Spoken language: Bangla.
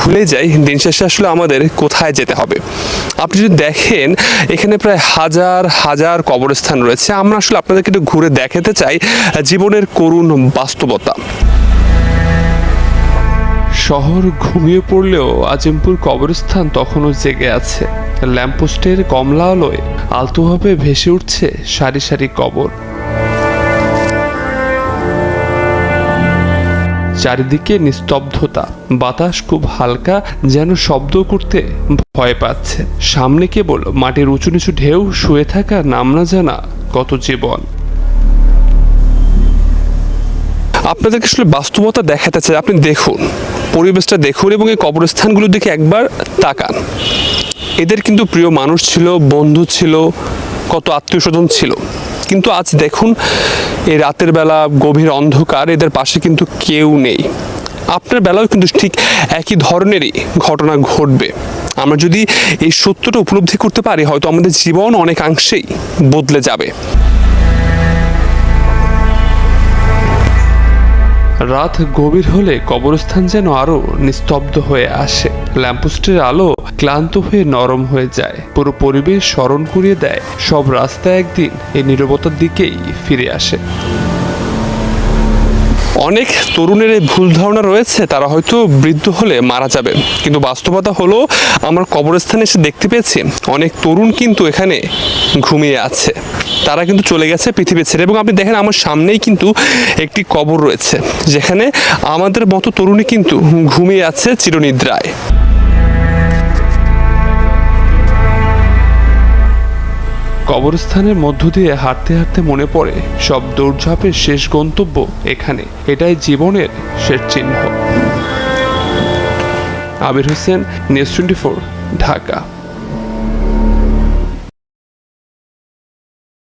ভুলে যাই দিন শেষে আসলে আমাদের কোথায় যেতে হবে। আপনি যদি দেখেন এখানে প্রায় হাজার হাজার কবরস্থান রয়েছে। আমরা আসলে আপনাদেরকে একটু ঘুরে দেখাতে চাই জীবনের করুণ বাস্তবতা। শহর ঘুমিয়ে পড়লেও আজিমপুর কবরস্থান তখনও জেগে আছে। ল্যাম্পপোস্টের কমলা আলোয় আলতোভাবে ভেসে উঠছে সারি সারি কবর। চারিদিকে নিস্তব্ধতা, বাতাস খুব হালকা, যেন শব্দ করতে ভয় পাচ্ছে। সামনে কেবল মাটির উঁচু নিচু ঢেউ, শুয়ে থাকা নাম না জানা কত জীবন। আপনাদেরকে আসলে বাস্তবতা দেখাতে চাই। আপনি দেখুন, পরিবেশটা দেখুন এবং এই কবরস্থানগুলোর দিকে একবার তাকান। এদের কিন্তু প্রিয় মানুষ ছিল, বন্ধু ছিল, কত আত্মীয় স্বজন ছিল। কিন্তু আজ দেখুন, এই রাতের বেলা গভীর অন্ধকার, এদের পাশে কিন্তু কেউ নেই। আপনার বেলাও কিন্তু ঠিক একই ধরনেরই ঘটনা ঘটবে। আমরা যদি এই সত্যটা উপলব্ধি করতে পারি, হয়তো আমাদের জীবন অনেকাংশেই বদলে যাবে। রাত গভীর হলে কবরস্থান যেন আরো নিস্তব্ধ হয়ে আসে। ল্যাম্পপোস্টের আলো ক্লান্ত হয়ে নরম হয়ে যায়। পুরো পরিবেশ স্মরণ করিয়ে দেয় সব রাস্তা একদিন এই নীরবতার দিকেই ফিরে আসে। অনেক তরুণের এই ভুল ধারণা রয়েছে তারা হয়তো বৃদ্ধ হলে মারা যাবে, কিন্তু বাস্তবতা হলো আমরা কবরস্থানে এসে দেখতে পেয়েছি অনেক তরুণ কিন্তু এখানে ঘুমিয়ে আছে। তারা কিন্তু চলে গেছে পৃথিবী ছেড়ে। এবং আপনি দেখেন আমার সামনেই কিন্তু একটি কবর রয়েছে, যেখানে আমাদের মতো তরুণী কিন্তু ঘুমিয়ে আছে চিরনিদ্রায়। কবরস্থানের মধ্য দিয়ে হাঁটতে হাঁটতে মনে পড়ে সব দৌড়ঝাঁপের শেষ গন্তব্য এখানে। এটাই জীবনের শেষ চিহ্ন। আবির হোসেন, নিউজ 24, ঢাকা।